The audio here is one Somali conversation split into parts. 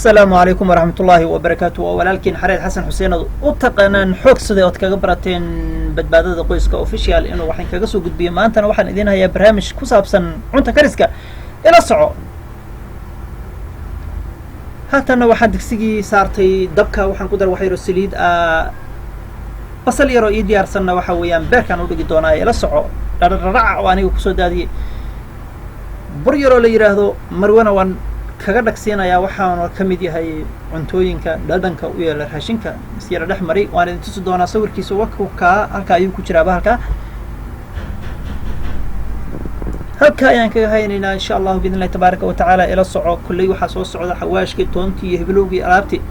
السلام عليكم ورحمة الله وبركاته ولكن حريد حسن حسين وتقنان حوك سدي وتكاغا براتين بدبادada qoyska official inuu waxaan kaga soo gudbiyo maantana waxaan idin hayaa barnaamij ku saabsan cunta kariska ila soco haatana waxaan digsigii saartay dabka waxaan ku dar wax yar oo saliid basal yar oo ii diyaarsanna waxa weeyaan beerkan u dhigi doonaa ila soco rarac oo aniga ku soo daadiyay bur yar oo la yiraahdo marwana waan kaga dhagsiinayaa waxaana ka mid yahay cuntooyinka dhadhanka u yeela raashinka isyara dhex maray waan idin tusi doonaa sawirkiisa waxa halka ayuu ku jiraa halka ayaan kaga haynaynaa insha Allah biidhnillah tabaaraka wa tacaala ila soco kullay waxa soo socda xawaashkii toontii iyo hiblowgii alaabti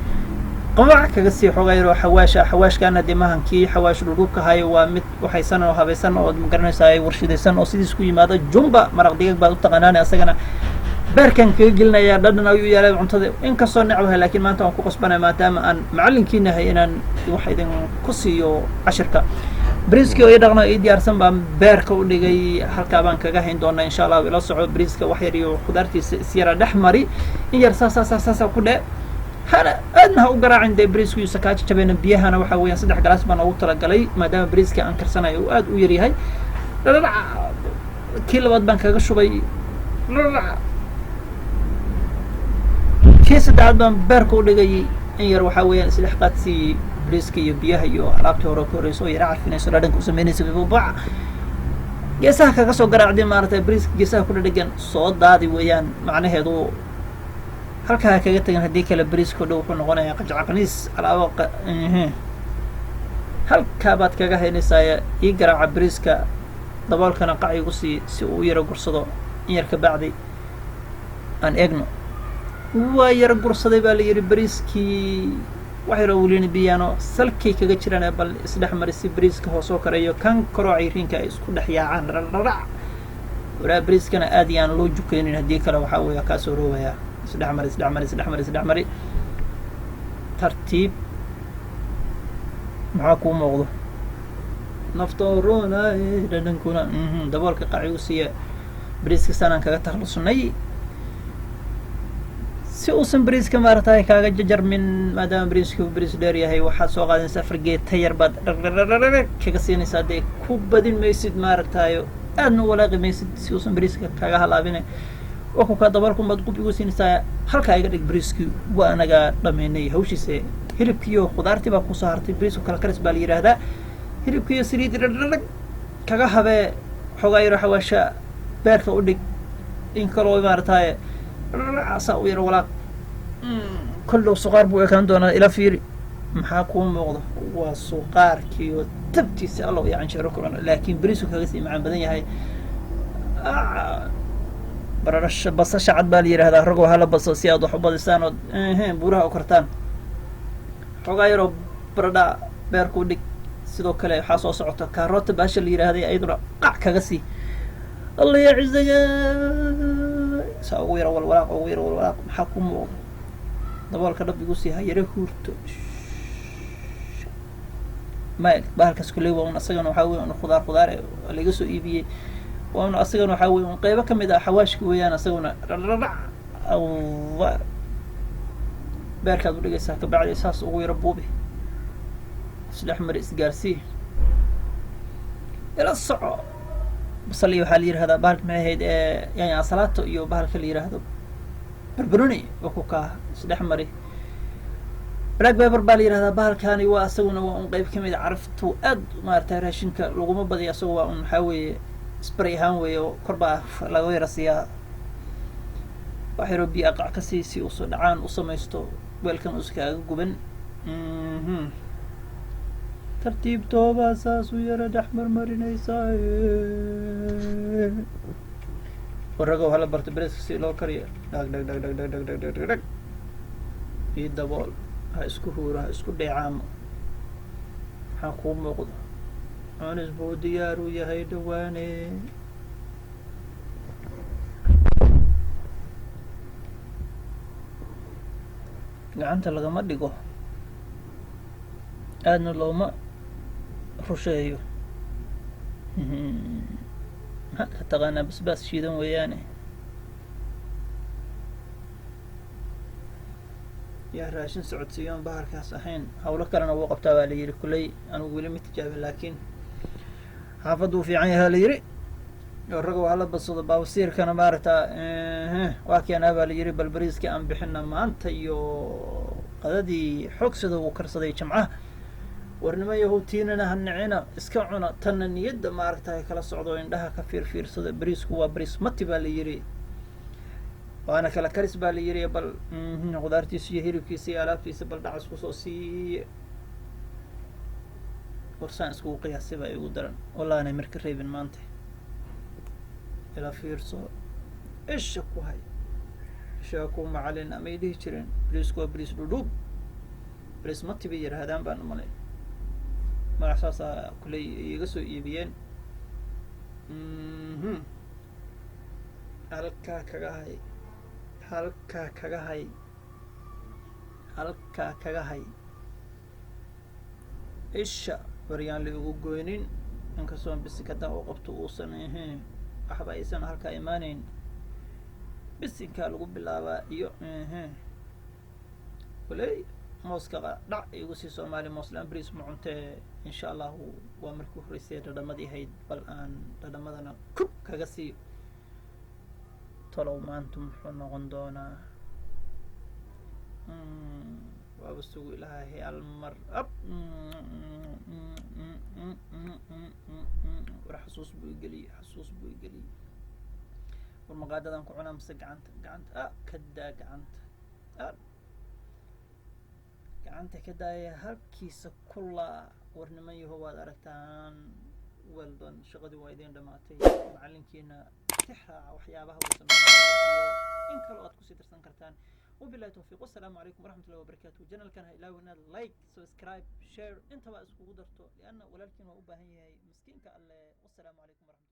qabac kaga sii xogayro xawaashkaana dimahankii xawaash dhulka hayo waa mid waxaysan oo habaysan oo magaranaysaa warshadaysan oo sidiis ku yimaado jumba maraq digag baad u taqaanaan asagana beerkan kaga gelinayaa dhadhan ayuu yeelay cuntada in ka soo nacbahay laakiin maanta waan ku qasbanay maadaama aan macalinkiina hay inaan wax idin ku siiyo cashirka bariiska oo dhaqno ay diyaarsan baan beerka u dhigay halka baan kaga hayn doonaa insha Allah ila soco bariiska wax yar iyo khudaartiisa isyara dhex mari in yar saas ku dhe hana adna u garaacin de bariisku iyo sakaaji jabeen biyahana waxa weeyaan 3 galaas baan ugu talagalay maadaama bariiska aan karsanayo aad u yar yahay kii labaad baan kaga shubay saddexaad baan beerka u dhigay in yar waxa weeyaan isdhex qaadsi bariiska iyo biyaha iyo alaabta hore ku horeyso yar carfinayso dhadhanka u sameynayso bibuubac geesaha kaga soo garaacday maartay bariiska geesaha ku dhadhagan soo daadi weeyaan macnaheedu halka kaga tagan hadii kale bariiska dhow wuxuu noqonayaa qajacqaniis alaaba halka baad kaga haynaysaa ii garaaca bariiska daboolkana qacigu si uu yara gursado in yar ka bacdi aan eegno waa yar gursaday baa la yiri bariiskii waxay rawlin biyano salkay kaga jiraan bal isdhex marisi bariiska hoos oo kareeyo kan karo cayrinka ay isku dhex yaacaan rarac wala bariiskana aad yaan loo jukeenin hadii kale waxa weeyaa ka soo roobaya isdhex mari tartiib maxaa ku muuqdo naftoorona dhadhankuna daboolka qacigu siya bariiska sanaan kaga takhlusnay si uusan bariiska maartay kaaga jajarmin maadaama bariisku bariis dheer yahay waxaad soo qaadaysaa fargeed tayar baad kaga siinaysaa de ku badin maysid maartay aadna walaaqi maysid si uusan bariiska kaga halaabin oo ku ka dabalku mad qub igu siinaysaa halka iga dhig bariiski waa anaga dhameynay hawshiisa hilibkiyo khudaartii baa ku soo hartay bariisku kala karis baa la yiraahdaa hilibkiyo saliid kaga habe xogayro xawaasha beerka u dhig in kale maartay عصا وير ولا كله صغار بو كان دونا الى فيري maxaa ku muuqdo waa suuqaarkii tabtiisa Allah yaan shirkuran laakiin bariisku kaga sii macaan badan yahay barasha basasha cad baa yiraahdaa rago hala baso si aad wax u badisaan oo buuraha u kartaan xogayro barada beerku dhig sidoo kale waxa soo socota karoota baasha la yiraahday ayaduna qac kaga sii Allah ya cizaga سأوير والولاق أوير والولاق حكم دبالك ربي قصي هاي رهورت ما بهالك سكولي وأنا أصلاً وحاول أن خضار اللي قصوا إيبي وأنا أصلاً وحاول أن قيبك كم إذا حواشك ويانا سونا ررع أو بارك هذا اللي قصة بعد أساس أوير ربوبي سلاح مريس جارسي إلى الصعب بصلي وحالير هذا بالك معي هيد يعني صلاته يو بالك اللي هذا بربروني وكوكا سلاح مري بلاك بيبر بالير هذا بالك كان يواسونا وانقيب كم إذا عرفته أد ما ارتهرشنك لو ما بدي أسوى ونحاول سبري هانوي وقربة لغير سيا وحيرو بي أقع كسيسي وصدعان وصميستو ويلكن أسكا قبن ترتيب توبة أساس ويرد أحمر مرينيساي ورقو هلا برتبريس سيلو كرير داك داك داك داك داك داك داك داك في دبول ها اسكو هورا اسكو ديعام حاكوم مقض أنس بو ديارو يهي دواني gacanta lagama dhigo aadna looma rusheeyo halka taqaana basbaas shiidan weeyaane yaa raashin socodsiiyoon bahalkaas ahayn hawlo kalena wuu qabtaa baa la yidhi kulley anugu weli ma tijaabin laakiin xaafaduu fiican yahaa la yidhi oo rag waa la badsado baabasiirkana maaragta waa keenaa baa la yidhi bal bariiskii aan bixina maanta iyo qadadii xoogsada uu karsaday jamcaha warnimo yahow tiinana ha nicina iska cuna tanna niyadda maaragta kala socdo indhaha ka fiirfiirsada bariisku waa bariis mati baa la yidhi waana kala karis baa la yidhi bal qudaartiisa iyo hilibkiisa iyo alaabtiisa bal dhacas kusoo siiye warsaan iskugu qiyaasay baa igu daran wallahi anay marka reebin maanta ila fiirso isha ku hay isha ku macalin amay dhihi jireen bariisku waa bariis dhudhuub bariis mati bay yidhaahdaan baan umalay magac saasaa kulley iga soo iibiyeen halkaa kaga hay halkaa kaga hay halkaa kaga hay isha waryaan la igu goynin inkastoo bisinkadan u qabto uusan ahayn waxba aysan halkaa imaanayn bisinkaa lagu bilaabaa iyo kulley mooska dhac igu sii soomaali mooslaan bariis ma cuntee insha allahu waa markii horreysay dhadhamadii ahayd bal aan dhadhamadana kub kaga siiyo tolow maanta muxuu noqon doonaa waaba sugu ilaahay almar ab war xasuus buu igeliyey xasuus buu igeliyey war maqaadadan ku cunaa mise gacanta kadaa gacanta ka daaya halkiisa kullaa war niman yaho waad aragtaan well done shaqadii waa idin dhamaatay macalinkiina tixraaca waxyaabaha uu sameeyo in kale aad kusii darsan kartaan وبالله التوفيق والسلام عليكم ورحمة الله وبركاته جنرال كان هيلاوي إن لايك سبسكرايب شير انت بقى اسكو قدرتو لأن ولكن هو أبا هي مسكين كالله والسلام عليكم ورحمة الله